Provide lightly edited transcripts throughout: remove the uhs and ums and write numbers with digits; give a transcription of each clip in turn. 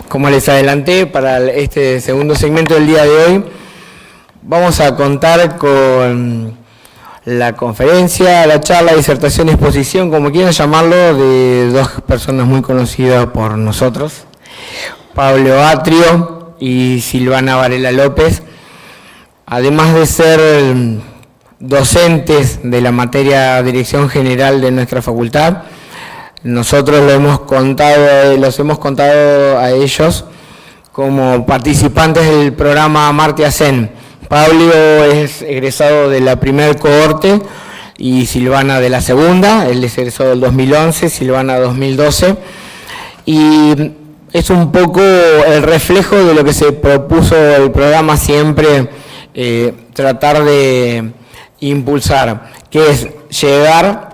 Como les adelanté, para este segundo segmento del día de hoy, vamos a contar con la conferencia, la charla, disertación, exposición, como quieran llamarlo, de dos personas muy conocidas por nosotros, Pablo Atrio y Silvana Varela López. Además de ser docentes de la materia Dirección General de nuestra facultad, nosotros los hemos contado a ellos como participantes del programa Amartya Sen. Pablo es egresado de la primer cohorte y Silvana de la segunda. Él es egresado del 2011, Silvana 2012. Y es un poco el reflejo de lo que se propuso el programa siempre, tratar de impulsar, que es llegar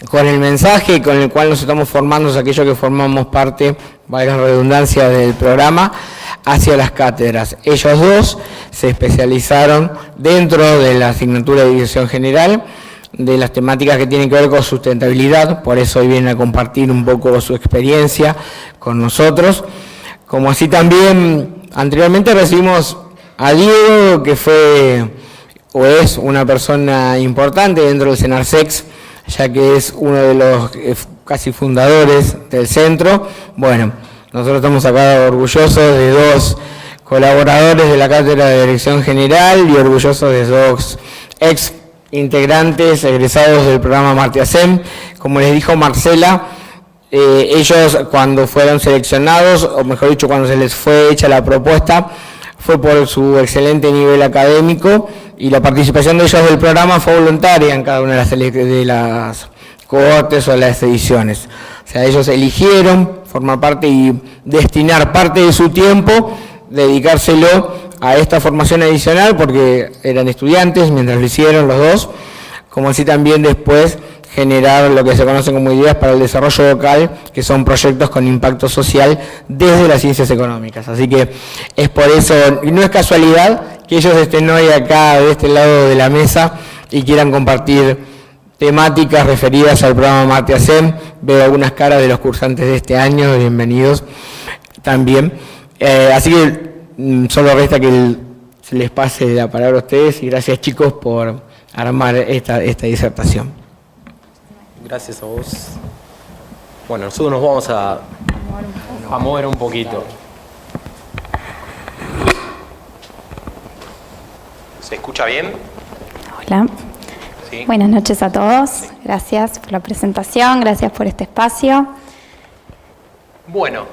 con el mensaje con el cual nos estamos formando, aquellos que formamos parte, valga la redundancia, del programa, hacia las cátedras. Ellos dos se especializaron dentro de la asignatura de Dirección General, de las temáticas que tienen que ver con sustentabilidad, por eso hoy vienen a compartir un poco su experiencia con nosotros. Como así también, anteriormente recibimos a Diego, que fue o es una persona importante dentro del Senarsex, ya que es uno de los casi fundadores del centro. Bueno, nosotros estamos acá orgullosos de dos colaboradores de la Cátedra de Dirección General y orgullosos de dos ex integrantes egresados del programa Amartya Sen. Como les dijo Marcela, ellos cuando fueron seleccionados, o mejor dicho, cuando se les fue hecha la propuesta, fue por su excelente nivel académico y la participación de ellos del programa fue voluntaria en cada una de las cohortes o las ediciones. O sea, ellos eligieron formar parte y destinar parte de su tiempo, dedicárselo a esta formación adicional porque eran estudiantes mientras lo hicieron los dos, como así también después generar lo que se conocen como ideas para el desarrollo local, que son proyectos con impacto social desde las ciencias económicas. Así que es por eso, y no es casualidad que ellos estén hoy acá de este lado de la mesa y quieran compartir temáticas referidas al programa Amartya Sen. Veo algunas caras de los cursantes de este año, bienvenidos también. Así que solo resta que se les pase la palabra a ustedes y gracias, chicos, por armar esta disertación. Gracias a vos. Bueno, nosotros nos vamos a mover un poquito. ¿Se escucha bien? Hola. ¿Sí? Buenas noches a todos. Gracias por la presentación, gracias por este espacio. Bueno,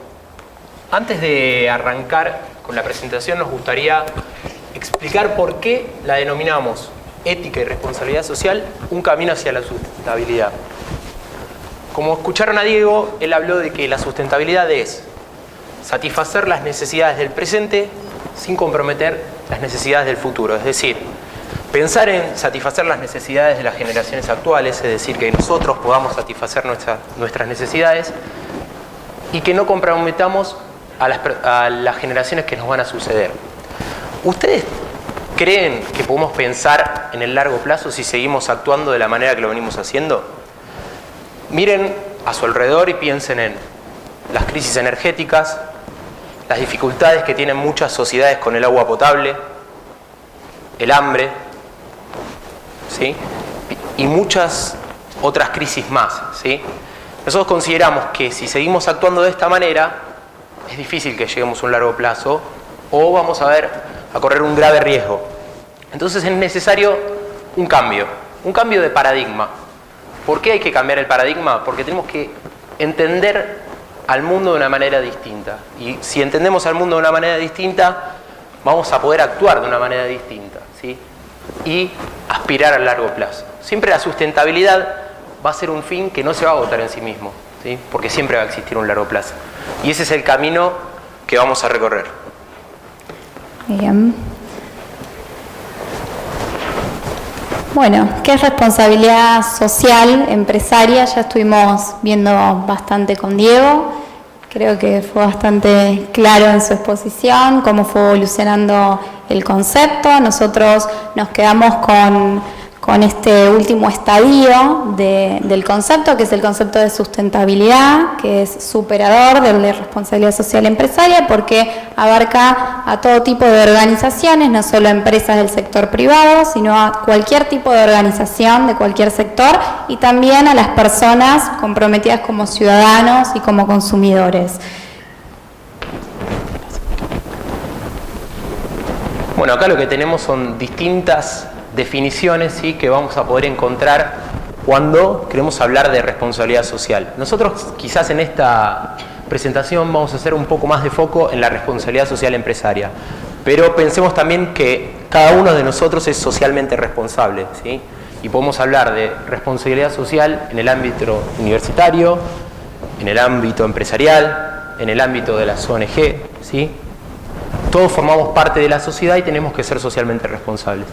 antes de arrancar con la presentación nos gustaría explicar por qué la denominamos ética y responsabilidad social, un camino hacia la sustentabilidad. Como escucharon a Diego, él habló de que la sustentabilidad es satisfacer las necesidades del presente sin comprometer las necesidades del futuro. Es decir, pensar en satisfacer las necesidades de las generaciones actuales, es decir, que nosotros podamos satisfacer nuestras necesidades y que no comprometamos a las generaciones que nos van a suceder. ¿Ustedes creen que podemos pensar en el largo plazo si seguimos actuando de la manera que lo venimos haciendo? Miren a su alrededor y piensen en las crisis energéticas, las dificultades que tienen muchas sociedades con el agua potable, el hambre, ¿sí? Y muchas otras crisis más, ¿sí? Nosotros consideramos que si seguimos actuando de esta manera, es difícil que lleguemos a un largo plazo o vamos a correr un grave riesgo. Entonces es necesario un cambio de paradigma. ¿Por qué hay que cambiar el paradigma? Porque tenemos que entender al mundo de una manera distinta. Y si entendemos al mundo de una manera distinta, vamos a poder actuar de una manera distinta, ¿sí? Y aspirar a largo plazo. Siempre la sustentabilidad va a ser un fin que no se va a agotar en sí mismo, ¿sí? Porque siempre va a existir un largo plazo. Y ese es el camino que vamos a recorrer. Bien. Bueno, ¿qué es responsabilidad social, empresaria? Ya estuvimos viendo bastante con Diego. Creo que fue bastante claro en su exposición cómo fue evolucionando el concepto. Nosotros nos quedamos con este último estadio del concepto, que es el concepto de sustentabilidad, que es superador del de responsabilidad social empresaria, porque abarca a todo tipo de organizaciones, no solo a empresas del sector privado, sino a cualquier tipo de organización de cualquier sector, y también a las personas comprometidas como ciudadanos y como consumidores. Bueno, acá lo que tenemos son distintas definiciones, ¿sí?, que vamos a poder encontrar cuando queremos hablar de responsabilidad social. Nosotros quizás en esta presentación vamos a hacer un poco más de foco en la responsabilidad social empresaria, pero pensemos también que cada uno de nosotros es socialmente responsable, ¿sí? Y podemos hablar de responsabilidad social en el ámbito universitario, en el ámbito empresarial, en el ámbito de las ONG, ¿sí? Todos formamos parte de la sociedad y tenemos que ser socialmente responsables.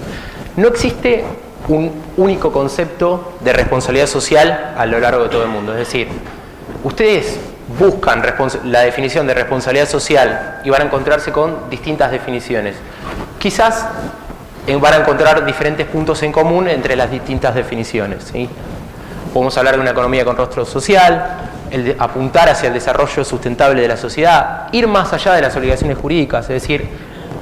No existe un único concepto de responsabilidad social a lo largo de todo el mundo. Es decir, ustedes buscan la definición de responsabilidad social y van a encontrarse con distintas definiciones. Quizás van a encontrar diferentes puntos en común entre las distintas definiciones, ¿sí? Podemos hablar de una economía con rostro social, apuntar hacia el desarrollo sustentable de la sociedad, ir más allá de las obligaciones jurídicas, es decir,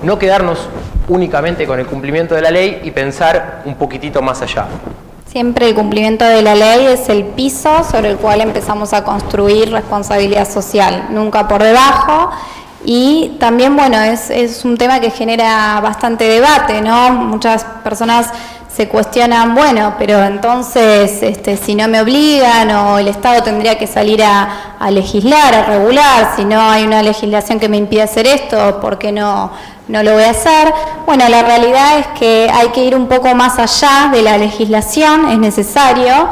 no quedarnos únicamente con el cumplimiento de la ley y pensar un poquitito más allá. Siempre el cumplimiento de la ley es el piso sobre el cual empezamos a construir responsabilidad social, nunca por debajo. Y también, bueno, es un tema que genera bastante debate, ¿no? Muchas personas se cuestionan, bueno, pero entonces si no me obligan o el Estado tendría que salir a legislar, a regular, si no hay una legislación que me impide hacer esto, ¿por qué no lo voy a hacer? Bueno, la realidad es que hay que ir un poco más allá de la legislación, es necesario.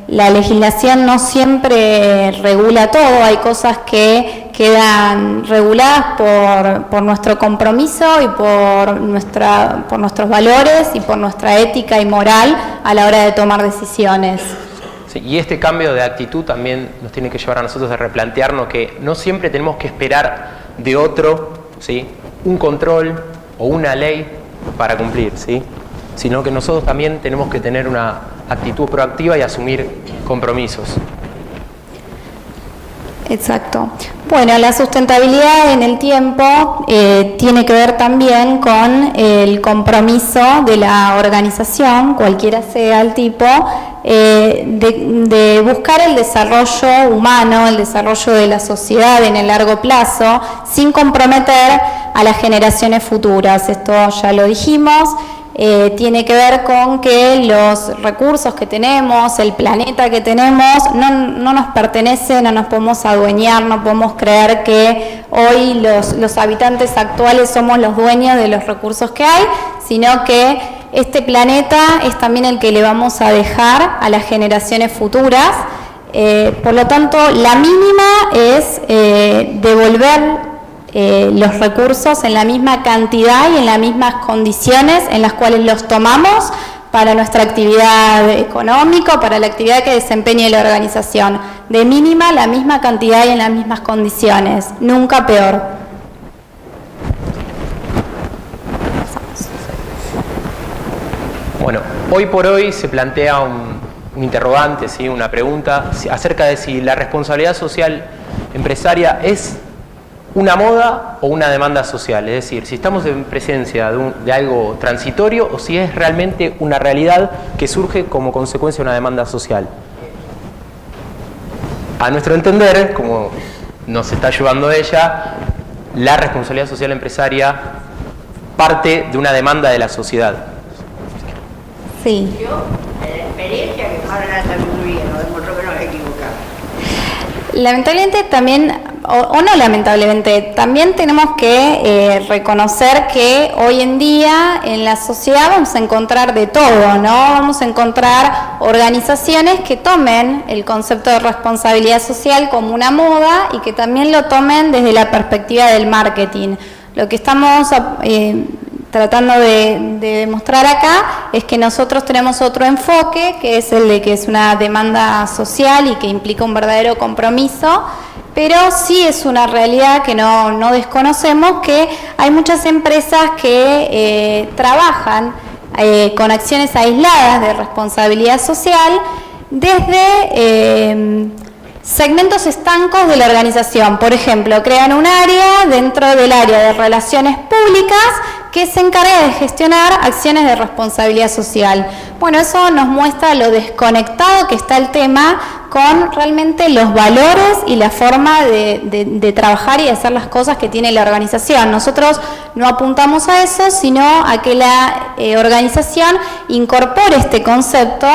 La legislación no siempre regula todo, hay cosas que quedan reguladas por nuestro compromiso y por nuestros valores y por nuestra ética y moral a la hora de tomar decisiones. Sí, y este cambio de actitud también nos tiene que llevar a nosotros a replantearnos que no siempre tenemos que esperar de otro, ¿sí?, un control o una ley para cumplir, ¿sí?, sino que nosotros también tenemos que tener una actitud proactiva y asumir compromisos. Exacto. Bueno, la sustentabilidad en el tiempo tiene que ver también con el compromiso de la organización, cualquiera sea el tipo, de buscar el desarrollo humano, el desarrollo de la sociedad en el largo plazo, sin comprometer a las generaciones futuras. Esto ya lo dijimos. Tiene que ver con que los recursos que tenemos, el planeta que tenemos, no nos pertenece, no nos podemos adueñar, no podemos creer que hoy los habitantes actuales somos los dueños de los recursos que hay, sino que este planeta es también el que le vamos a dejar a las generaciones futuras. Por lo tanto, la mínima es devolver los recursos en la misma cantidad y en las mismas condiciones en las cuales los tomamos para nuestra actividad económica o para la actividad que desempeñe la organización. De mínima, la misma cantidad y en las mismas condiciones, nunca peor. Bueno, hoy por hoy se plantea un interrogante, ¿sí?, una pregunta acerca de si la responsabilidad social empresaria es una moda o una demanda social, es decir, si estamos en presencia de algo transitorio o si es realmente una realidad que surge como consecuencia de una demanda social. A nuestro entender, como nos está llevando ella, la responsabilidad social empresaria parte de una demanda de la sociedad. Sí. La experiencia que ahora la sabiduría nos demostró que nos equivocamos. Lamentablemente también, o no lamentablemente, también tenemos que reconocer que hoy en día en la sociedad vamos a encontrar de todo, ¿no? Vamos a encontrar organizaciones que tomen el concepto de responsabilidad social como una moda y que también lo tomen desde la perspectiva del marketing. Lo que estamos tratando de demostrar acá es que nosotros tenemos otro enfoque, que es el de que es una demanda social y que implica un verdadero compromiso, pero sí es una realidad que no desconocemos, que hay muchas empresas que trabajan con acciones aisladas de responsabilidad social desde segmentos estancos de la organización. Por ejemplo, crean un área dentro del área de relaciones públicas que se encarga de gestionar acciones de responsabilidad social. Bueno, eso nos muestra lo desconectado que está el tema con realmente los valores y la forma de trabajar y de hacer las cosas que tiene la organización. Nosotros no apuntamos a eso, sino a que la organización incorpore este concepto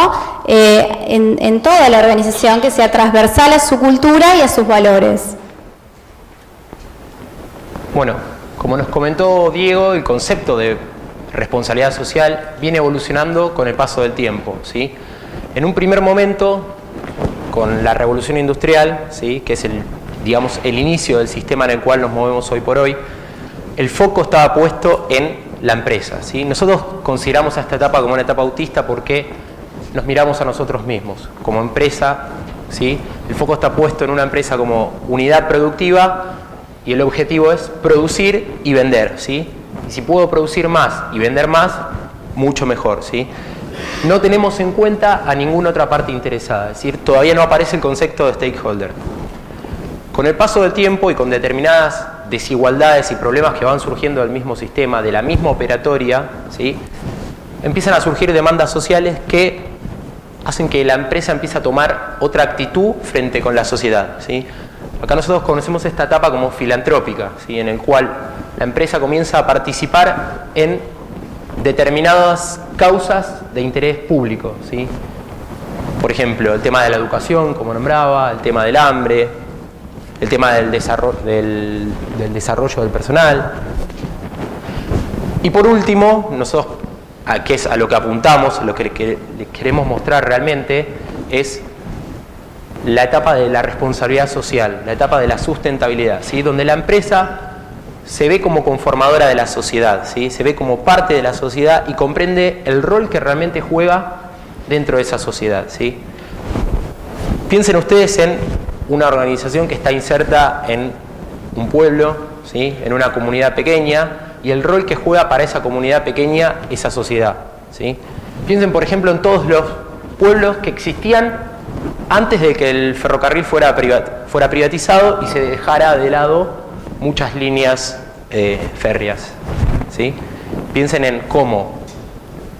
en toda la organización, que sea transversal a su cultura y a sus valores. Bueno, como nos comentó Diego, el concepto de responsabilidad social viene evolucionando con el paso del tiempo, ¿sí? En un primer momento, con la revolución industrial, ¿sí?, que es el inicio del sistema en el cual nos movemos hoy por hoy, el foco estaba puesto en la empresa, ¿sí? Nosotros consideramos a esta etapa como una etapa autista porque nos miramos a nosotros mismos como empresa, ¿sí? El foco está puesto en una empresa como unidad productiva y el objetivo es producir y vender, ¿sí? Y si puedo producir más y vender más, mucho mejor, ¿sí? No tenemos en cuenta a ninguna otra parte interesada, es decir, todavía no aparece el concepto de stakeholder. Con el paso del tiempo y con determinadas desigualdades y problemas que van surgiendo del mismo sistema, de la misma operatoria, ¿sí?, empiezan a surgir demandas sociales que hacen que la empresa empiece a tomar otra actitud frente con la sociedad, ¿sí? Acá nosotros conocemos esta etapa como filantrópica, ¿sí?, en el cual la empresa comienza a participar en determinadas causas de interés público, ¿sí? Por ejemplo, el tema de la educación, como nombraba, el tema del hambre, el tema del desarrollo del personal. Y por último, nosotros, que es a lo que apuntamos, lo que le queremos mostrar realmente, es la etapa de la responsabilidad social, la etapa de la sustentabilidad, ¿sí?, donde la empresa se ve como conformadora de la sociedad, ¿sí?, se ve como parte de la sociedad y comprende el rol que realmente juega dentro de esa sociedad, ¿sí? Piensen ustedes en una organización que está inserta en un pueblo, ¿sí?, en una comunidad pequeña, y el rol que juega para esa comunidad pequeña esa sociedad, ¿sí? Piensen, por ejemplo, en todos los pueblos que existían antes de que el ferrocarril fuera privatizado y se dejara de lado muchas líneas férreas, ¿sí? Piensen en cómo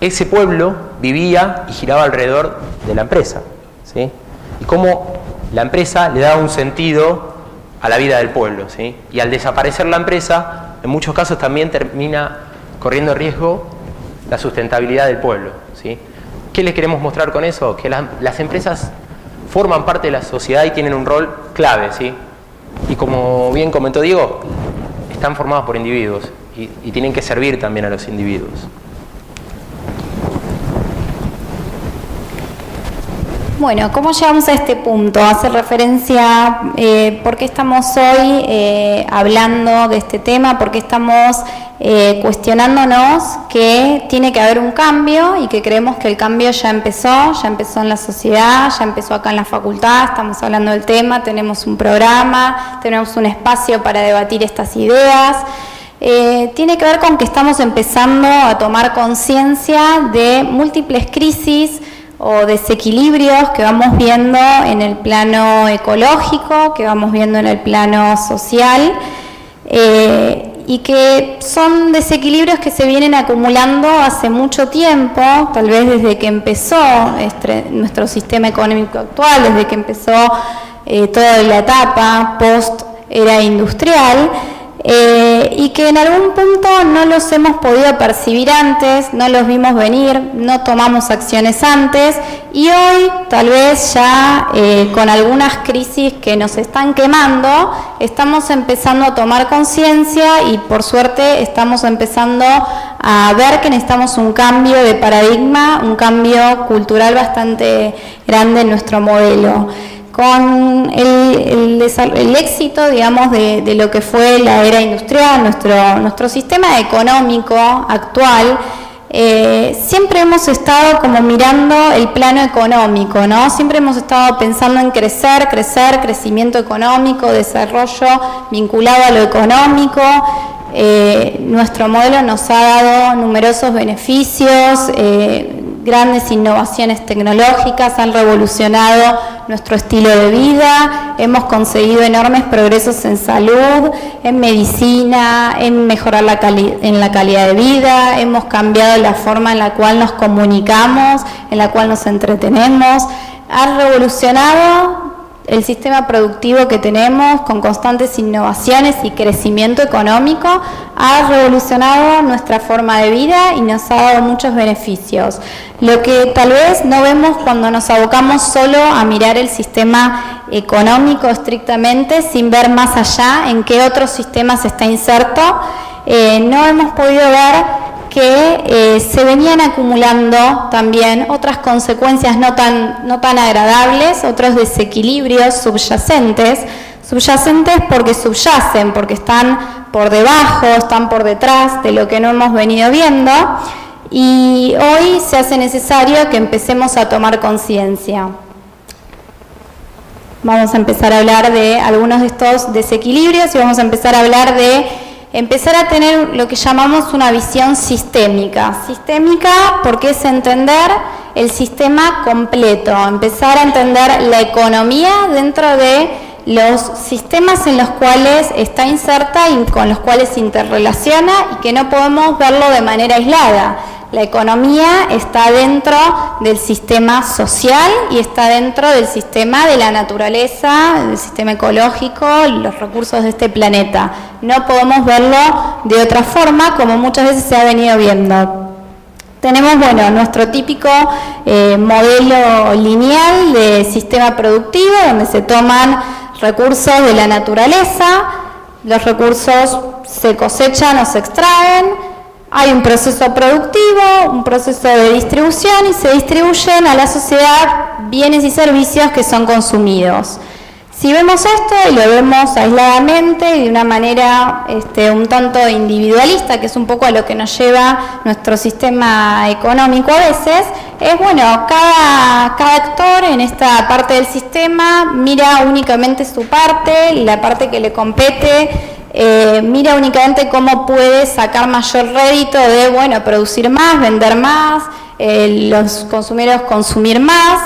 ese pueblo vivía y giraba alrededor de la empresa, ¿sí?, y cómo la empresa le daba un sentido a la vida del pueblo, ¿sí? Y al desaparecer la empresa, en muchos casos también termina corriendo riesgo la sustentabilidad del pueblo, ¿sí? ¿Qué les queremos mostrar con eso? Que las empresas forman parte de la sociedad y tienen un rol clave, ¿sí? Y como bien comentó Diego, están formados por individuos y tienen que servir también a los individuos. Bueno, ¿cómo llegamos a este punto? Hace referencia por qué estamos hoy hablando de este tema, por qué estamos cuestionándonos que tiene que haber un cambio y que creemos que el cambio ya empezó en la sociedad, ya empezó acá en la facultad, estamos hablando del tema, tenemos un programa, tenemos un espacio para debatir estas ideas. Tiene que ver con que estamos empezando a tomar conciencia de múltiples crisis o desequilibrios que vamos viendo en el plano ecológico, que vamos viendo en el plano social, y que son desequilibrios que se vienen acumulando hace mucho tiempo, tal vez desde que empezó nuestro sistema económico actual, desde que empezó toda la etapa post-era industrial, y que en algún punto no los hemos podido percibir antes, no los vimos venir, no tomamos acciones antes, y hoy tal vez ya con algunas crisis que nos están quemando, estamos empezando a tomar conciencia y por suerte estamos empezando a ver que necesitamos un cambio de paradigma, un cambio cultural bastante grande en nuestro modelo. Con el éxito, digamos, de lo que fue la era industrial, nuestro sistema económico actual, siempre hemos estado como mirando el plano económico, ¿no? Siempre hemos estado pensando en crecimiento económico, desarrollo vinculado a lo económico, Nuestro modelo nos ha dado numerosos beneficios, grandes innovaciones tecnológicas, han revolucionado nuestro estilo de vida, hemos conseguido enormes progresos en salud, en medicina, en mejorar la calidad de vida, hemos cambiado la forma en la cual nos comunicamos, en la cual nos entretenemos, ha revolucionado el sistema productivo que tenemos con constantes innovaciones y crecimiento económico, ha revolucionado nuestra forma de vida y nos ha dado muchos beneficios. Lo que tal vez no vemos cuando nos abocamos solo a mirar el sistema económico estrictamente, sin ver más allá en qué otros sistemas está inserto, no hemos podido ver que se venían acumulando también otras consecuencias no tan agradables, otros desequilibrios subyacentes porque subyacen, porque están por debajo, están por detrás de lo que no hemos venido viendo, y hoy se hace necesario que empecemos a tomar conciencia. Vamos a empezar a hablar de algunos de estos desequilibrios y vamos a empezar a hablar de empezar a tener lo que llamamos una visión sistémica. Sistémica porque es entender el sistema completo, empezar a entender la economía dentro de los sistemas en los cuales está inserta y con los cuales se interrelaciona y que no podemos verlo de manera aislada. La economía está dentro del sistema social y está dentro del sistema de la naturaleza, del sistema ecológico, los recursos de este planeta. No podemos verlo de otra forma, como muchas veces se ha venido viendo. Tenemos, nuestro típico modelo lineal de sistema productivo, donde se toman recursos de la naturaleza, los recursos se cosechan o se extraen, hay un proceso productivo, un proceso de distribución y se distribuyen a la sociedad bienes y servicios que son consumidos. Si vemos esto y lo vemos aisladamente y de una manera un tanto individualista, que es un poco a lo que nos lleva nuestro sistema económico a veces, es cada actor en esta parte del sistema mira únicamente su parte, la parte que le compete, mira únicamente cómo puede sacar mayor rédito de, producir más, vender más, los consumidores consumir más,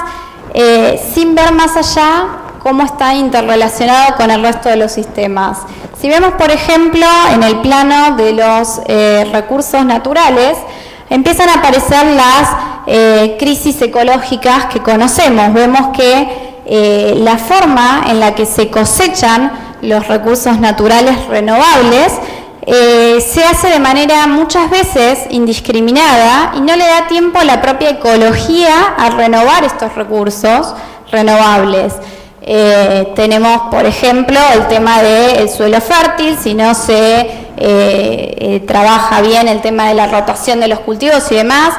sin ver más allá cómo está interrelacionado con el resto de los sistemas. Si vemos, por ejemplo, en el plano de los recursos naturales, empiezan a aparecer las crisis ecológicas que conocemos. Vemos que la forma en la que se cosechan los recursos naturales renovables se hace de manera muchas veces indiscriminada y no le da tiempo a la propia ecología a renovar estos recursos renovables. Tenemos, por ejemplo, el tema del suelo fértil, si no se trabaja bien el tema de la rotación de los cultivos y demás,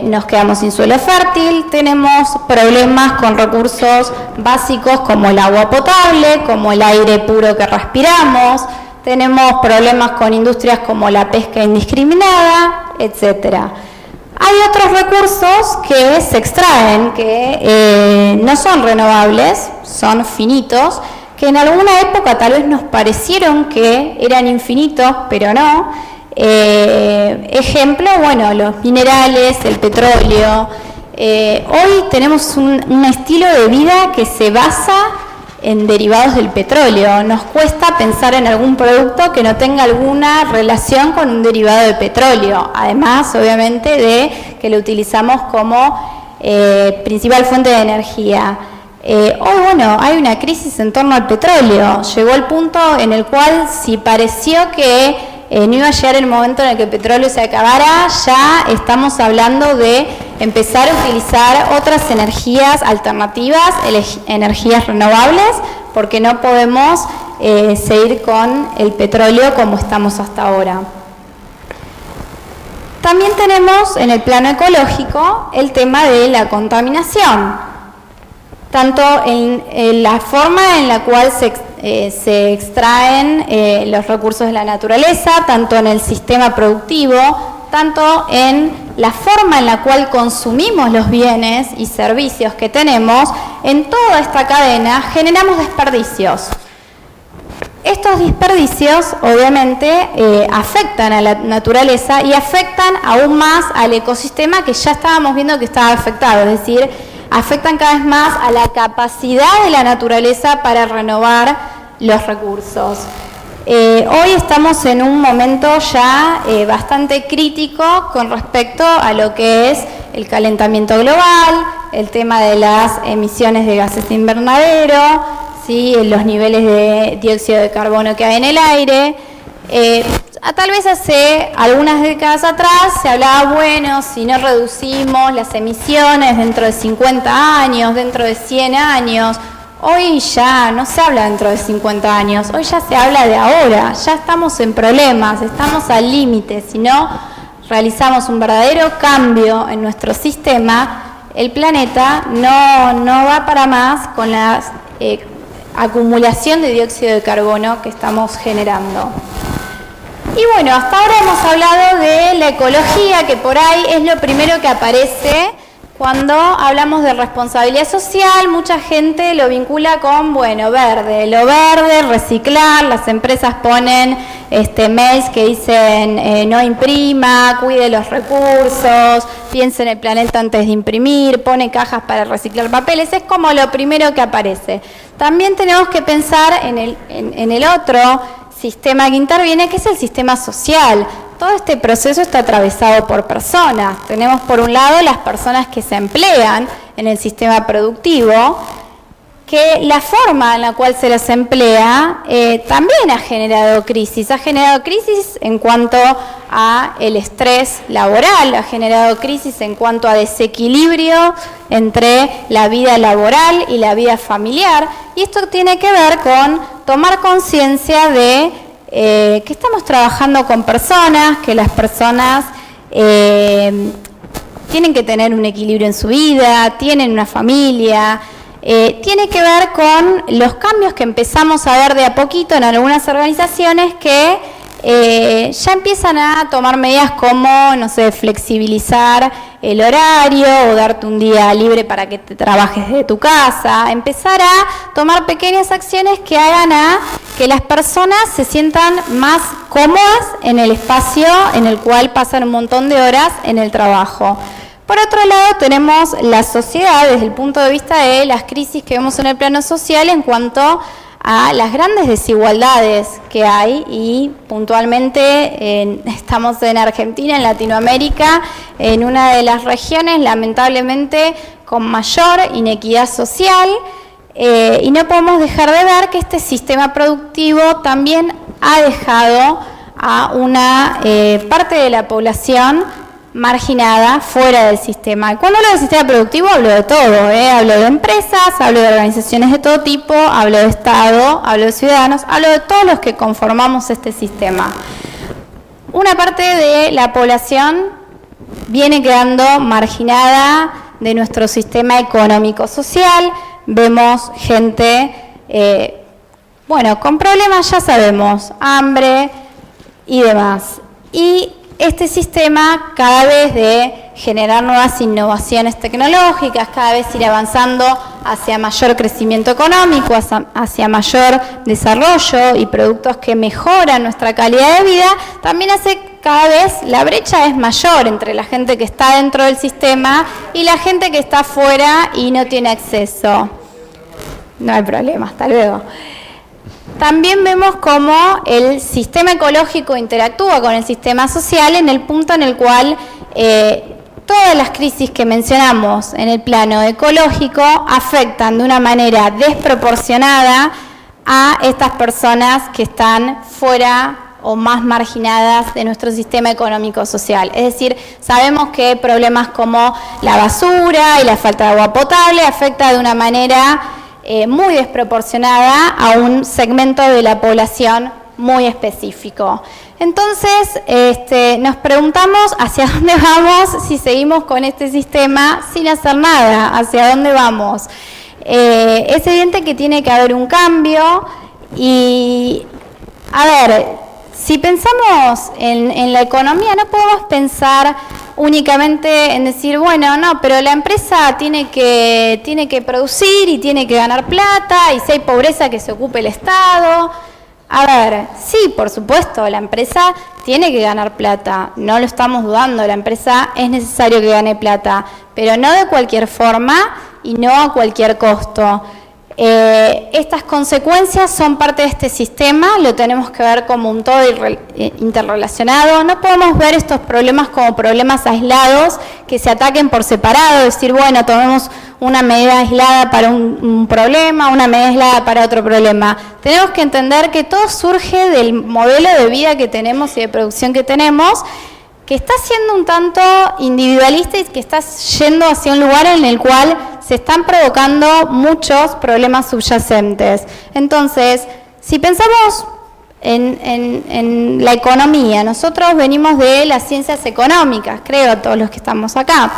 nos quedamos sin suelo fértil. Tenemos problemas con recursos básicos como el agua potable, como el aire puro que respiramos, tenemos problemas con industrias como la pesca indiscriminada, etcétera. Hay otros recursos que se extraen, que no son renovables, son finitos, que en alguna época tal vez nos parecieron que eran infinitos, pero no. Ejemplo, los minerales, el petróleo. Hoy tenemos un estilo de vida que se basa en derivados del petróleo. Nos cuesta pensar en algún producto que no tenga alguna relación con un derivado de petróleo. Además, obviamente, de que lo utilizamos como principal fuente de energía. Hoy, hay una crisis en torno al petróleo. Llegó el punto en el cual, si pareció que no iba a llegar el momento en el que el petróleo se acabara, ya estamos hablando de empezar a utilizar otras energías alternativas, energías renovables, porque no podemos seguir con el petróleo como estamos hasta ahora. También tenemos en el plano ecológico el tema de la contaminación, tanto en la forma en la cual se extraen los recursos de la naturaleza, tanto en el sistema productivo, tanto en la forma en la cual consumimos los bienes y servicios que tenemos. En toda esta cadena generamos desperdicios. estos desperdicios obviamente afectan a la naturaleza y afectan aún más al ecosistema que ya estábamos viendo que estaba afectado, es decir, afectan cada vez más a la capacidad de la naturaleza para renovar los recursos. Hoy estamos en un momento ya bastante crítico con respecto a lo que es el calentamiento global, el tema de las emisiones de gases de invernadero, ¿sí? Los niveles de dióxido de carbono que hay en el aire. Tal vez hace algunas décadas atrás se hablaba, bueno, si no reducimos las emisiones dentro de 50 años, dentro de 100 años, hoy ya no se habla dentro de 50 años, hoy ya se habla de ahora, ya estamos en problemas, estamos al límite. Si no realizamos un verdadero cambio en nuestro sistema, el planeta no va para más con la acumulación de dióxido de carbono que estamos generando. Y bueno, hasta ahora hemos hablado de la ecología, que por ahí es lo primero que aparece cuando hablamos de responsabilidad social. Mucha gente lo vincula con, bueno, verde, lo verde, reciclar. Las empresas ponen mails que dicen no imprima, cuide los recursos, piense en el planeta antes de imprimir, pone cajas para reciclar papeles. Es como lo primero que aparece. También tenemos que pensar en el otro sistema que interviene, que es el sistema social. Todo este proceso está atravesado por personas. Tenemos por un lado las personas que se emplean en el sistema productivo, que la forma en la cual se las emplea también ha generado crisis. Ha generado crisis en cuanto a el estrés laboral, ha generado crisis en cuanto a desequilibrio entre la vida laboral y la vida familiar. Y esto tiene que ver con tomar conciencia de que estamos trabajando con personas, que las personas tienen que tener un equilibrio en su vida, tienen una familia. Tiene que ver con los cambios que empezamos a ver de a poquito en algunas organizaciones que ya empiezan a tomar medidas como, no sé, flexibilizar el horario o darte un día libre para que te trabajes desde tu casa, empezar a tomar pequeñas acciones que hagan a que las personas se sientan más cómodas en el espacio en el cual pasan un montón de horas en el trabajo. Por otro lado, tenemos la sociedad desde el punto de vista de las crisis que vemos en el plano social en cuanto a las grandes desigualdades que hay, y puntualmente estamos en Argentina, en Latinoamérica, en una de las regiones lamentablemente con mayor inequidad social, y no podemos dejar de ver que este sistema productivo también ha dejado a una parte de la población marginada, fuera del sistema. Y cuando hablo del sistema productivo hablo de todo, hablo de empresas, hablo de organizaciones de todo tipo, hablo de Estado, hablo de ciudadanos, hablo de todos los que conformamos este sistema. Una parte de la población viene quedando marginada de nuestro sistema económico-social. Vemos gente, con problemas, ya sabemos, hambre y demás. Y este sistema, cada vez de generar nuevas innovaciones tecnológicas, cada vez ir avanzando hacia mayor crecimiento económico, hacia mayor desarrollo y productos que mejoran nuestra calidad de vida, también hace cada vez la brecha es mayor entre la gente que está dentro del sistema y la gente que está fuera y no tiene acceso. No hay problema, hasta luego. También vemos cómo el sistema ecológico interactúa con el sistema social en el punto en el cual todas las crisis que mencionamos en el plano ecológico afectan de una manera desproporcionada a estas personas que están fuera o más marginadas de nuestro sistema económico-social. Es decir, sabemos que problemas como la basura y la falta de agua potable afecta de una manera muy desproporcionada a un segmento de la población muy específico. Entonces, nos preguntamos hacia dónde vamos si seguimos con este sistema sin hacer nada, hacia dónde vamos. Es evidente que tiene que haber un cambio y, a ver, si pensamos en la economía, no podemos pensar únicamente en decir, bueno, no, pero la empresa tiene que producir y tiene que ganar plata, y si hay pobreza que se ocupe el Estado. A ver, sí, por supuesto, la empresa tiene que ganar plata, no lo estamos dudando, la empresa es necesario que gane plata, pero no de cualquier forma y no a cualquier costo. Estas consecuencias son parte de este sistema, lo tenemos que ver como un todo interrelacionado. No podemos ver estos problemas como problemas aislados que se ataquen por separado, decir, bueno, tomemos una medida aislada para un problema, una medida aislada para otro problema. Tenemos que entender que todo surge del modelo de vida que tenemos y de producción que tenemos, que está siendo un tanto individualista y que está yendo hacia un lugar en el cual se están provocando muchos problemas subyacentes. Entonces, si pensamos en la economía, nosotros venimos de las ciencias económicas, creo, todos los que estamos acá.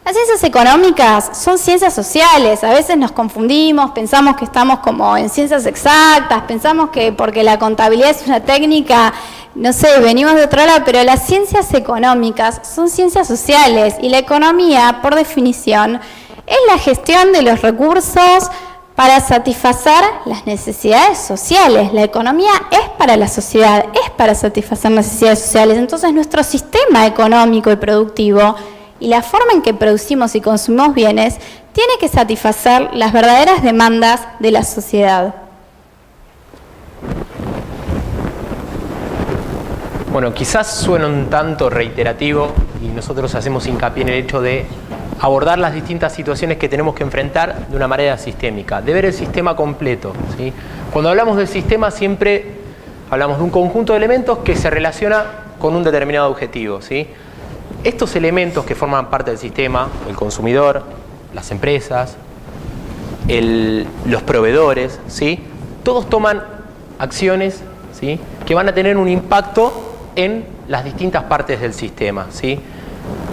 Las ciencias económicas son ciencias sociales, a veces nos confundimos, pensamos que estamos como en ciencias exactas, pensamos que porque la contabilidad es una técnica, no sé, venimos de otro lado, pero las ciencias económicas son ciencias sociales y la economía, por definición, es la gestión de los recursos para satisfacer las necesidades sociales. La economía es para la sociedad, es para satisfacer necesidades sociales. Entonces, nuestro sistema económico y productivo y la forma en que producimos y consumimos bienes tiene que satisfacer las verdaderas demandas de la sociedad. Bueno, quizás suena un tanto reiterativo y nosotros hacemos hincapié en el hecho de abordar las distintas situaciones que tenemos que enfrentar de una manera sistémica, de ver el sistema completo, ¿sí? Cuando hablamos del sistema siempre hablamos de un conjunto de elementos que se relaciona con un determinado objetivo, ¿sí? Estos elementos que forman parte del sistema, el consumidor, las empresas, los proveedores, ¿sí? Todos toman acciones, ¿sí?, que van a tener un impacto en las distintas partes del sistema, ¿sí?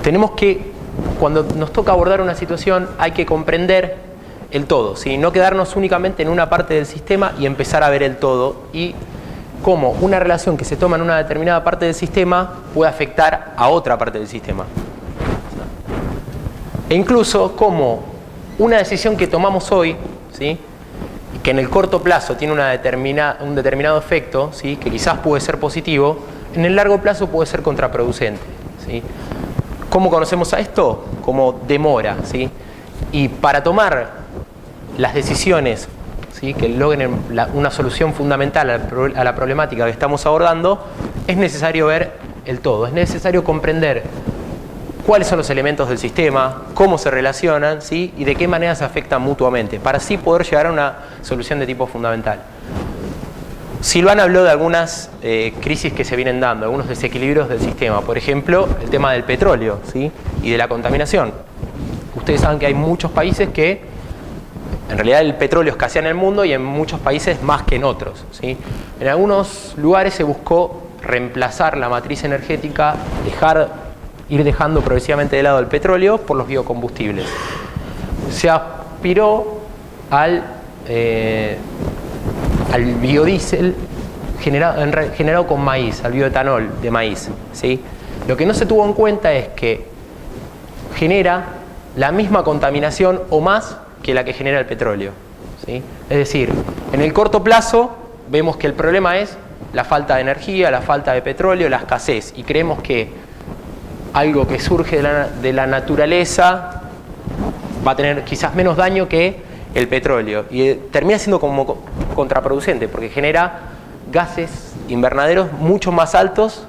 Tenemos que, cuando nos toca abordar una situación, hay que comprender el todo, ¿sí? No quedarnos únicamente en una parte del sistema y empezar a ver el todo y cómo una relación que se toma en una determinada parte del sistema puede afectar a otra parte del sistema. E incluso cómo una decisión que tomamos hoy, ¿sí?, que en el corto plazo tiene un determinado efecto, ¿sí?, que quizás puede ser positivo, en el largo plazo puede ser contraproducente, ¿sí? ¿Cómo conocemos a esto? Como demora, ¿sí? Y para tomar las decisiones, ¿sí?, que logren una solución fundamental a la problemática que estamos abordando, es necesario ver el todo, es necesario comprender cuáles son los elementos del sistema, cómo se relacionan, ¿sí?, y de qué manera se afectan mutuamente, para así poder llegar a una solución de tipo fundamental. Silvana habló de algunas crisis que se vienen dando, algunos desequilibrios del sistema, por ejemplo, el tema del petróleo, ¿sí?, y de la contaminación. Ustedes saben que hay muchos países que, en realidad, el petróleo escasea en el mundo y en muchos países más que en otros, ¿sí? En algunos lugares se buscó reemplazar la matriz energética, ir dejando progresivamente de lado el petróleo por los biocombustibles. Se aspiró al biodiesel generado con maíz, al bioetanol de maíz, ¿sí? Lo que no se tuvo en cuenta es que genera la misma contaminación o más que la que genera el petróleo, ¿sí? Es decir, en el corto plazo vemos que el problema es la falta de energía, la falta de petróleo, la escasez, y creemos que algo que surge de la naturaleza va a tener quizás menos daño que el petróleo y termina siendo como contraproducente porque genera gases invernaderos mucho más altos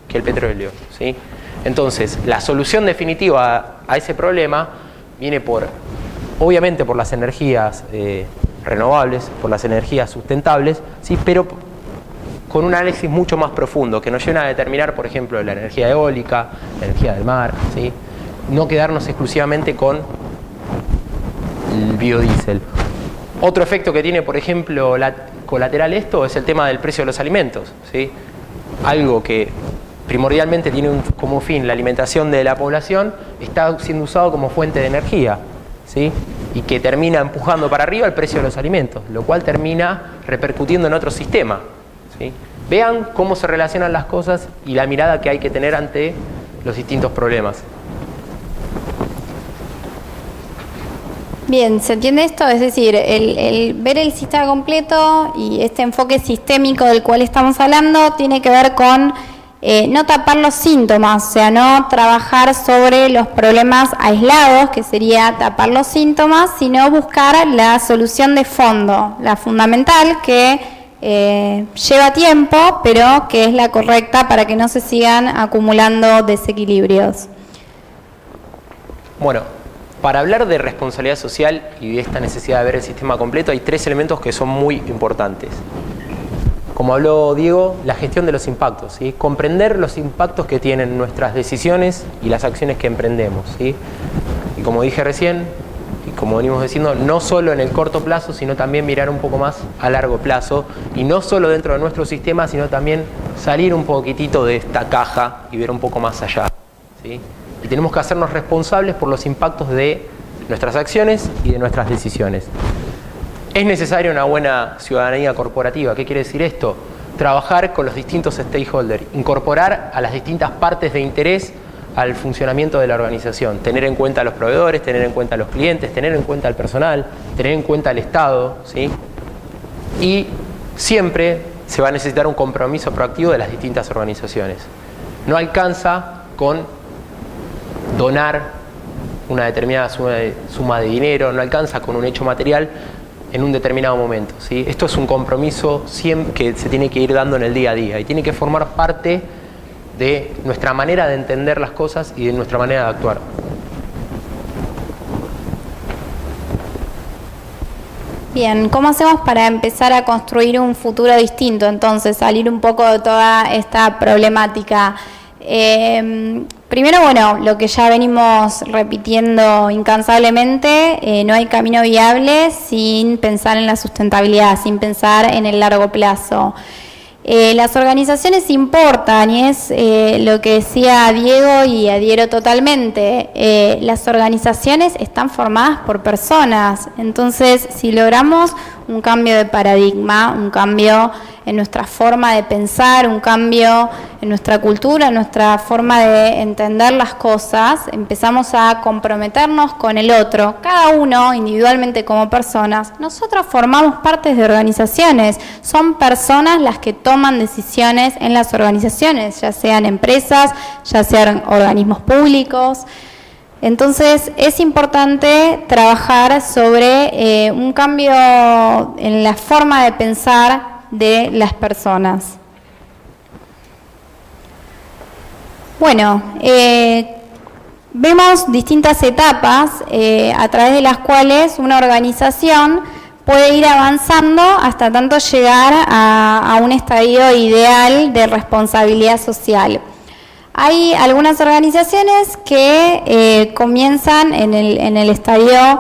que el petróleo, ¿sí? Entonces, la solución definitiva a ese problema viene obviamente por las energías renovables, por las energías sustentables, ¿sí?, pero con un análisis mucho más profundo que nos lleva a determinar, por ejemplo, la energía eólica, la energía del mar, ¿sí?, no quedarnos exclusivamente con el biodiesel. Otro efecto que tiene, por ejemplo, colateral esto es el tema del precio de los alimentos, ¿sí? Algo que primordialmente tiene como fin la alimentación de la población, está siendo usado como fuente de energía, ¿sí?, y que termina empujando para arriba el precio de los alimentos, lo cual termina repercutiendo en otro sistema, ¿sí? Vean cómo se relacionan las cosas y la mirada que hay que tener ante los distintos problemas. Bien, ¿se entiende esto? Es decir, el ver el sistema completo y este enfoque sistémico del cual estamos hablando tiene que ver con no tapar los síntomas, o sea, no trabajar sobre los problemas aislados, que sería tapar los síntomas, sino buscar la solución de fondo, la fundamental, que lleva tiempo, pero que es la correcta para que no se sigan acumulando desequilibrios. Bueno, para hablar de responsabilidad social y de esta necesidad de ver el sistema completo, hay 3 elementos que son muy importantes. Como habló Diego, la gestión de los impactos, ¿sí? Comprender los impactos que tienen nuestras decisiones y las acciones que emprendemos, ¿sí? Y como dije recién, y como venimos diciendo, no solo en el corto plazo, sino también mirar un poco más a largo plazo, y no solo dentro de nuestro sistema, sino también salir un poquitito de esta caja y ver un poco más allá, ¿sí? Y tenemos que hacernos responsables por los impactos de nuestras acciones y de nuestras decisiones. Es necesaria una buena ciudadanía corporativa. ¿Qué quiere decir esto? Trabajar con los distintos stakeholders, incorporar a las distintas partes de interés al funcionamiento de la organización, tener en cuenta a los proveedores, tener en cuenta a los clientes, tener en cuenta al personal, tener en cuenta al Estado, ¿sí? Y siempre se va a necesitar un compromiso proactivo de las distintas organizaciones. No alcanza con donar una determinada suma de dinero, no alcanza con un hecho material en un determinado momento, ¿sí? Esto es un compromiso que se tiene que ir dando en el día a día y tiene que formar parte de nuestra manera de entender las cosas y de nuestra manera de actuar. Bien, ¿cómo hacemos para empezar a construir un futuro distinto? Entonces, salir un poco de toda esta problemática. Primero, bueno, lo que ya venimos repitiendo incansablemente, no hay camino viable sin pensar en la sustentabilidad, sin pensar en el largo plazo. Las organizaciones importan y es lo que decía Diego y adhiero totalmente. Las organizaciones están formadas por personas, entonces si logramos un cambio de paradigma, un cambio en nuestra forma de pensar, un cambio en nuestra cultura, en nuestra forma de entender las cosas, empezamos a comprometernos con el otro, cada uno individualmente como personas. Nosotros formamos partes de organizaciones, son personas las que toman decisiones en las organizaciones, ya sean empresas, ya sean organismos públicos. Entonces es importante trabajar sobre un cambio en la forma de pensar de las personas. Bueno, vemos distintas etapas a través de las cuales una organización puede ir avanzando hasta tanto llegar a un estadio ideal de responsabilidad social. Hay algunas organizaciones que comienzan en el estadio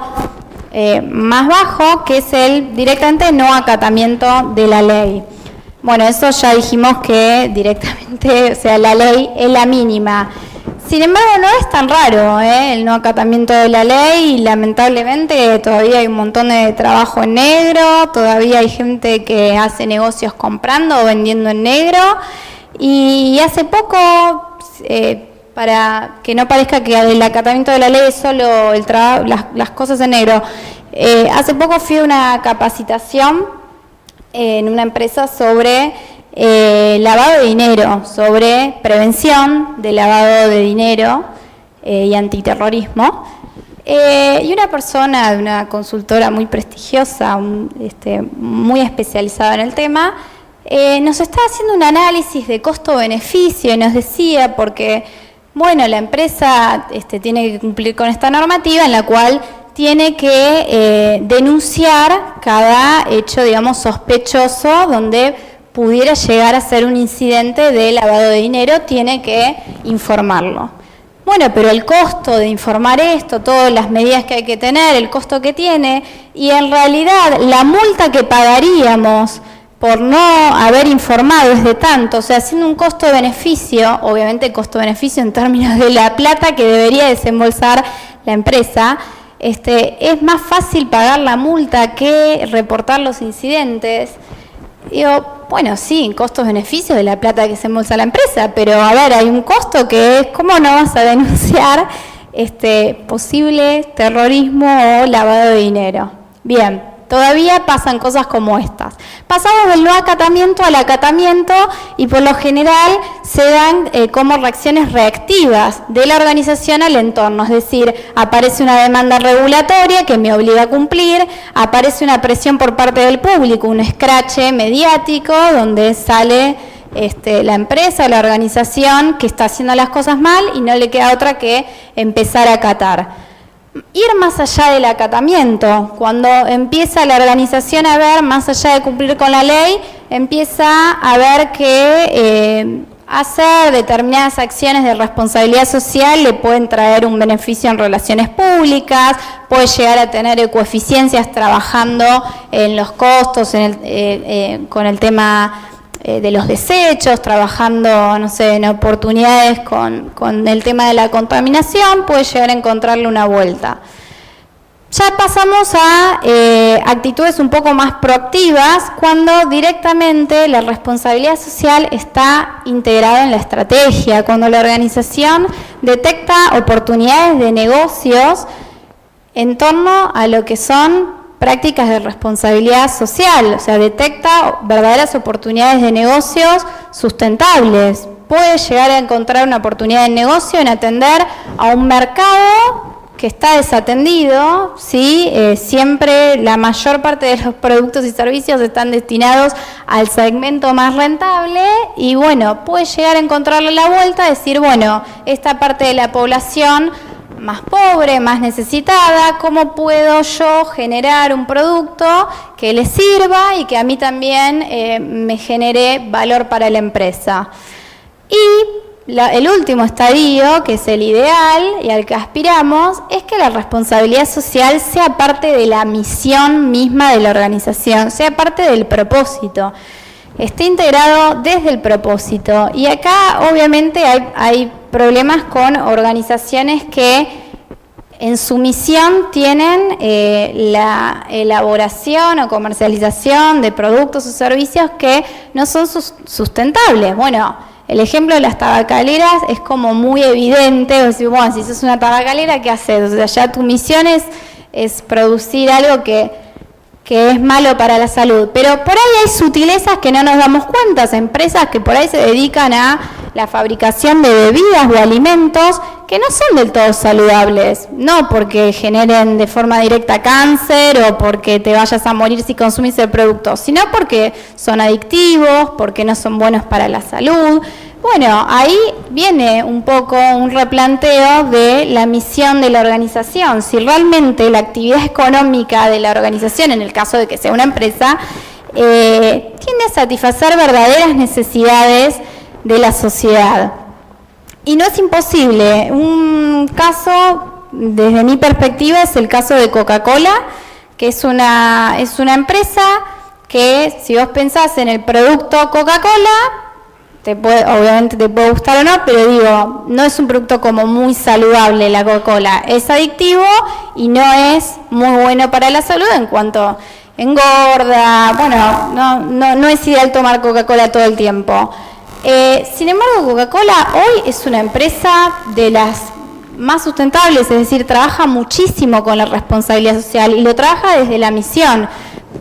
más bajo, que es el directamente no acatamiento de la ley. Bueno, eso ya dijimos que directamente, o sea, la ley es la mínima. Sin embargo, no es tan raro el no acatamiento de la ley y lamentablemente todavía hay un montón de trabajo en negro, todavía hay gente que hace negocios comprando o vendiendo en negro y hace poco, para que no parezca que el acatamiento de la ley es solo las cosas en negro, hace poco fui a una capacitación en una empresa sobre lavado de dinero, sobre prevención de lavado de dinero y antiterrorismo. Y una persona, una consultora muy prestigiosa, muy especializada en el tema, nos estaba haciendo un análisis de costo-beneficio y nos decía, porque, bueno, la empresa tiene que cumplir con esta normativa en la cual tiene que denunciar cada hecho, digamos, sospechoso donde pudiera llegar a ser un incidente de lavado de dinero, tiene que informarlo. Bueno, pero el costo de informar esto, todas las medidas que hay que tener, el costo que tiene, y en realidad la multa que pagaríamos por no haber informado es de tanto, o sea, haciendo un costo-beneficio, obviamente costo-beneficio en términos de la plata que debería desembolsar la empresa, es más fácil pagar la multa que reportar los incidentes. Digo, bueno, sí, costos-beneficios de la plata que se embolsa la empresa, pero a ver, hay un costo que es, ¿cómo no vas a denunciar posible terrorismo o lavado de dinero. Bien, todavía pasan cosas como estas. Pasamos del no acatamiento al acatamiento y por lo general se dan como reacciones reactivas de la organización al entorno, es decir, aparece una demanda regulatoria que me obliga a cumplir, aparece una presión por parte del público, un escrache mediático donde sale la empresa o la organización que está haciendo las cosas mal y no le queda otra que empezar a acatar. Ir más allá del acatamiento, cuando empieza la organización a ver, más allá de cumplir con la ley, empieza a ver que hacer determinadas acciones de responsabilidad social le pueden traer un beneficio en relaciones públicas, puede llegar a tener ecoeficiencias trabajando en los costos, con el tema de los desechos, trabajando, no sé, en oportunidades con el tema de la contaminación, puede llegar a encontrarle una vuelta. Ya pasamos a actitudes un poco más proactivas, cuando directamente la responsabilidad social está integrada en la estrategia, cuando la organización detecta oportunidades de negocios en torno a lo que son prácticas de responsabilidad social, o sea, detecta verdaderas oportunidades de negocios sustentables. Puede llegar a encontrar una oportunidad de negocio en atender a un mercado que está desatendido, ¿sí? Siempre la mayor parte de los productos y servicios están destinados al segmento más rentable y bueno, puede llegar a encontrarle la vuelta, decir, bueno, esta parte de la población más pobre, más necesitada, ¿cómo puedo yo generar un producto que le sirva y que a mí también me genere valor para la empresa? Y el último estadio, que es el ideal y al que aspiramos, es que la responsabilidad social sea parte de la misión misma de la organización, sea parte del propósito, esté integrado desde el propósito. Y acá obviamente hay problemas con organizaciones que en su misión tienen la elaboración o comercialización de productos o servicios que no son sustentables. Bueno, el ejemplo de las tabacaleras es como muy evidente. O sea, bueno, si sos una tabacalera, ¿qué haces? O sea, ya tu misión es producir algo que es malo para la salud. Pero por ahí hay sutilezas que no nos damos cuenta, empresas que por ahí se dedican a la fabricación de bebidas o alimentos que no son del todo saludables, no porque generen de forma directa cáncer o porque te vayas a morir si consumís el producto, sino porque son adictivos, porque no son buenos para la salud. Bueno, ahí viene un poco un replanteo de la misión de la organización. Si realmente la actividad económica de la organización, en el caso de que sea una empresa, tiende a satisfacer verdaderas necesidades de la sociedad. Y no es imposible. Un caso, desde mi perspectiva, es el caso de Coca-Cola, que es una empresa que, si vos pensás en el producto Coca-Cola, obviamente te puede gustar o no, pero digo, no es un producto como muy saludable la Coca-Cola, es adictivo y no es muy bueno para la salud en cuanto engorda, bueno, no es ideal tomar Coca-Cola todo el tiempo. Sin embargo, Coca-Cola hoy es una empresa de las más sustentables, es decir, trabaja muchísimo con la responsabilidad social y lo trabaja desde la misión,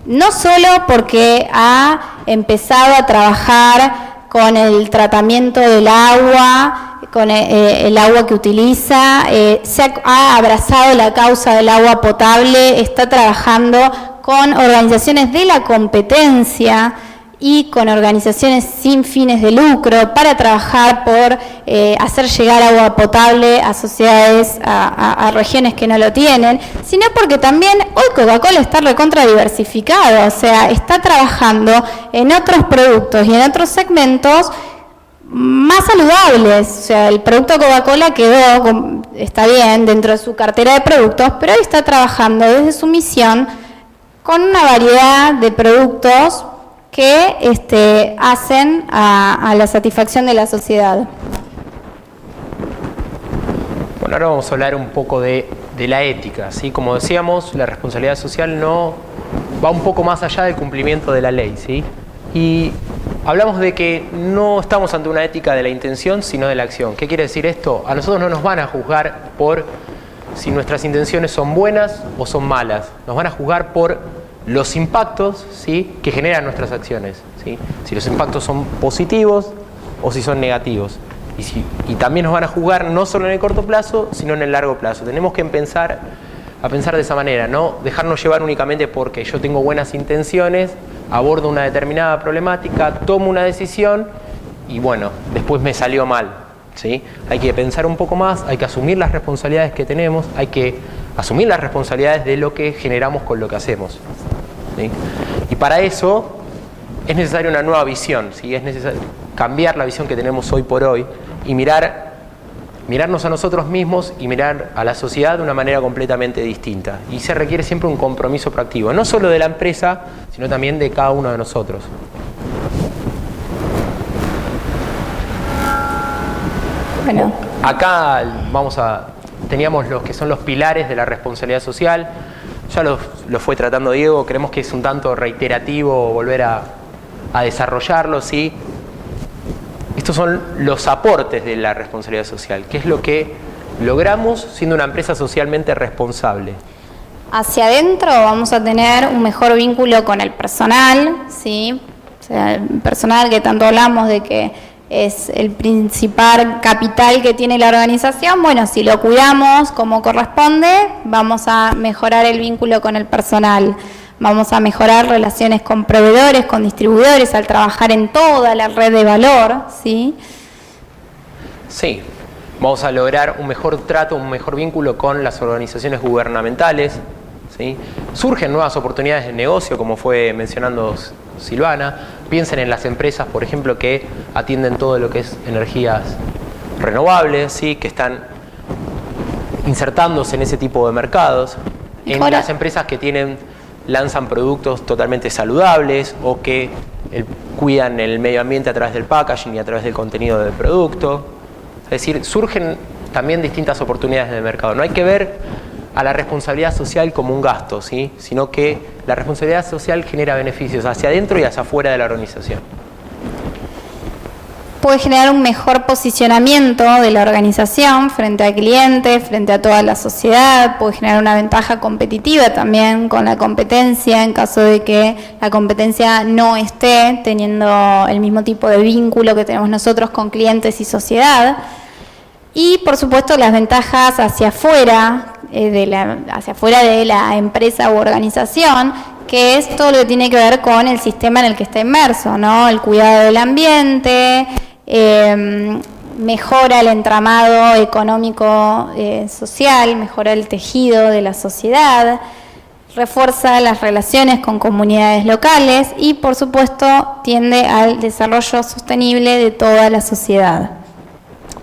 no solo porque ha empezado a trabajar con el tratamiento del agua, con el agua que utiliza, se ha abrazado la causa del agua potable, está trabajando con organizaciones de la competencia y con organizaciones sin fines de lucro para trabajar por hacer llegar agua potable a sociedades, a regiones que no lo tienen, sino porque también hoy Coca-Cola está recontra diversificado, o sea, está trabajando en otros productos y en otros segmentos más saludables. O sea, el producto Coca-Cola está bien dentro de su cartera de productos, pero hoy está trabajando desde su misión con una variedad de productos que hacen a la satisfacción de la sociedad. Bueno, ahora vamos a hablar un poco de la ética, ¿sí? Como decíamos, la responsabilidad social no va un poco más allá del cumplimiento de la ley, ¿sí? Y hablamos de que no estamos ante una ética de la intención, sino de la acción. ¿Qué quiere decir esto? A nosotros no nos van a juzgar por si nuestras intenciones son buenas o son malas. Nos van a juzgar por los impactos, ¿sí?, que generan nuestras acciones, ¿sí? Si los impactos son positivos o si son negativos. Y también nos van a juzgar no solo en el corto plazo, sino en el largo plazo. Tenemos que pensar de esa manera, no dejarnos llevar únicamente porque yo tengo buenas intenciones, abordo una determinada problemática, tomo una decisión y bueno, después me salió mal, ¿sí? Hay que pensar un poco más, hay que asumir las responsabilidades que tenemos, hay que asumir las responsabilidades de lo que generamos con lo que hacemos, ¿sí? Y para eso es necesaria una nueva visión, ¿sí? Es necesario cambiar la visión que tenemos hoy por hoy y mirarnos a nosotros mismos y mirar a la sociedad de una manera completamente distinta. Y se requiere siempre un compromiso proactivo, no solo de la empresa, sino también de cada uno de nosotros. Bueno. Acá teníamos los que son los pilares de la responsabilidad social. Ya lo fue tratando Diego, creemos que es un tanto reiterativo volver a desarrollarlo, ¿sí? Estos son los aportes de la responsabilidad social, que es lo que logramos siendo una empresa socialmente responsable. Hacia adentro vamos a tener un mejor vínculo con el personal, ¿sí? O sea, el personal que tanto hablamos de que es el principal capital que tiene la organización. Bueno, si lo cuidamos como corresponde, vamos a mejorar el vínculo con el personal. Vamos a mejorar relaciones con proveedores, con distribuidores, al trabajar en toda la red de valor, ¿sí? Sí, vamos a lograr un mejor trato, un mejor vínculo con las organizaciones gubernamentales, ¿sí? Surgen nuevas oportunidades de negocio, como fue mencionando Silvana. Piensen en las empresas, por ejemplo, que atienden todo lo que es energías renovables, ¿sí?, que están insertándose en ese tipo de mercados. En las empresas que lanzan productos totalmente saludables o que cuidan el medio ambiente a través del packaging y a través del contenido del producto. Es decir, surgen también distintas oportunidades de mercado. No hay que ver a la responsabilidad social como un gasto, ¿sí?, sino que la responsabilidad social genera beneficios hacia adentro y hacia afuera de la organización. Puede generar un mejor posicionamiento de la organización frente al cliente, frente a toda la sociedad, puede generar una ventaja competitiva también con la competencia en caso de que la competencia no esté teniendo el mismo tipo de vínculo que tenemos nosotros con clientes y sociedad. Y por supuesto las ventajas hacia afuera de la empresa u organización, que es todo lo que tiene que ver con el sistema en el que está inmerso, ¿no? El cuidado del ambiente, mejora el entramado económico social, mejora el tejido de la sociedad, refuerza las relaciones con comunidades locales y por supuesto tiende al desarrollo sostenible de toda la sociedad.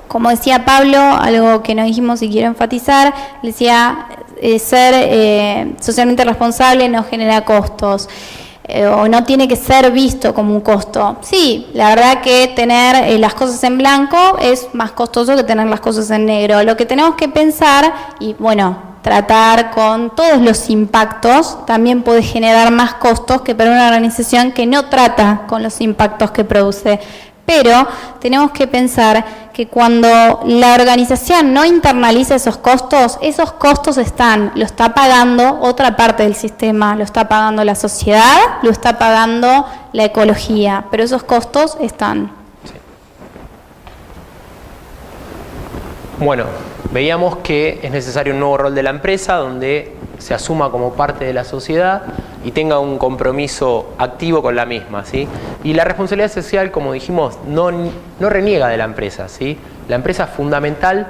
Como decía Pablo, algo que no dijimos y quiero enfatizar, decía, ser socialmente responsable no genera costos. O no tiene que ser visto como un costo. Sí, la verdad que tener las cosas en blanco es más costoso que tener las cosas en negro. Lo que tenemos que pensar, y bueno, tratar con todos los impactos, también puede generar más costos que para una organización que no trata con los impactos que produce. Pero tenemos que pensar que cuando la organización no internaliza esos costos lo está pagando otra parte del sistema, lo está pagando la sociedad, lo está pagando la ecología, pero esos costos están. Sí. Bueno, veíamos que es necesario un nuevo rol de la empresa donde se asuma como parte de la sociedad y tenga un compromiso activo con la misma, ¿sí? Y la responsabilidad social, como dijimos, no reniega de la empresa, ¿sí? La empresa es fundamental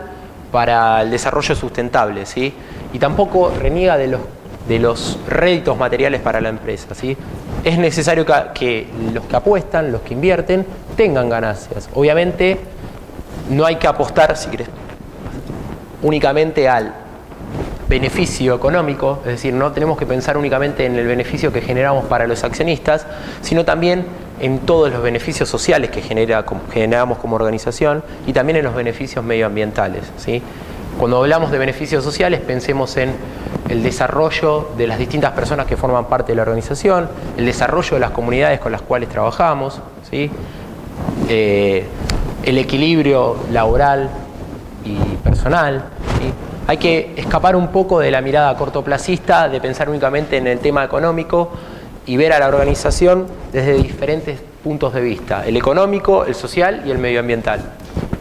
para el desarrollo sustentable, ¿sí? Y tampoco reniega de los réditos materiales para la empresa, ¿sí? Es necesario que los que apuestan, los que invierten, tengan ganancias. Obviamente no hay que apostar, si querés, únicamente al beneficio económico, es decir, no tenemos que pensar únicamente en el beneficio que generamos para los accionistas, sino también en todos los beneficios sociales que generamos como organización y también en los beneficios medioambientales, ¿sí? Cuando hablamos de beneficios sociales, pensemos en el desarrollo de las distintas personas que forman parte de la organización, el desarrollo de las comunidades con las cuales trabajamos, ¿sí? El equilibrio laboral y personal, ¿sí? Hay que escapar un poco de la mirada cortoplacista, de pensar únicamente en el tema económico y ver a la organización desde diferentes puntos de vista, el económico, el social y el medioambiental.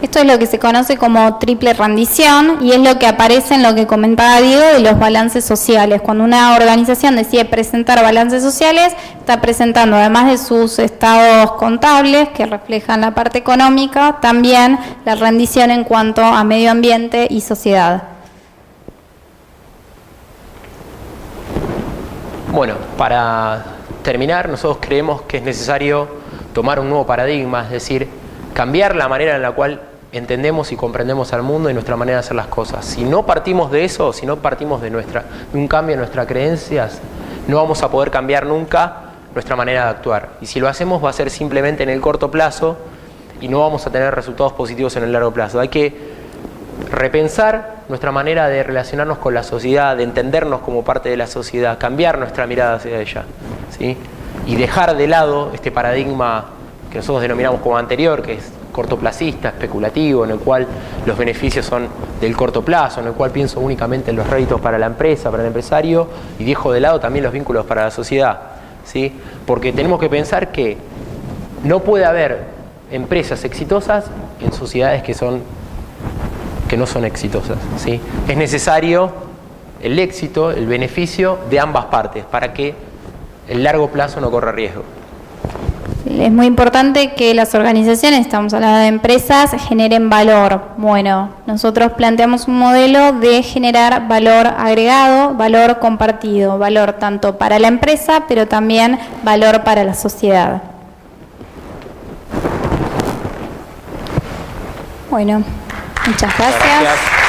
Esto es lo que se conoce como triple rendición y es lo que aparece en lo que comentaba Diego de los balances sociales. Cuando una organización decide presentar balances sociales, está presentando, además de sus estados contables que reflejan la parte económica, también la rendición en cuanto a medio ambiente y sociedad. Bueno, para terminar, nosotros creemos que es necesario tomar un nuevo paradigma, es decir, cambiar la manera en la cual entendemos y comprendemos al mundo y nuestra manera de hacer las cosas. Si no partimos de eso, si no partimos de un cambio en nuestras creencias, no vamos a poder cambiar nunca nuestra manera de actuar. Y si lo hacemos va a ser simplemente en el corto plazo y no vamos a tener resultados positivos en el largo plazo. Hay que repensar nuestra manera de relacionarnos con la sociedad, de entendernos como parte de la sociedad, cambiar nuestra mirada hacia ella, ¿sí? Y dejar de lado este paradigma que nosotros denominamos como anterior, que es cortoplacista, especulativo, en el cual los beneficios son del corto plazo, en el cual pienso únicamente en los réditos para la empresa, para el empresario, y dejo de lado también los vínculos para la sociedad, ¿sí? Porque tenemos que pensar que no puede haber empresas exitosas en sociedades que no son exitosas, ¿sí? Es necesario el éxito, el beneficio de ambas partes para que el largo plazo no corra riesgo. Es muy importante que las organizaciones, estamos hablando de empresas, generen valor. Bueno, nosotros planteamos un modelo de generar valor agregado, valor compartido, valor tanto para la empresa, pero también valor para la sociedad. Bueno, muchas gracias.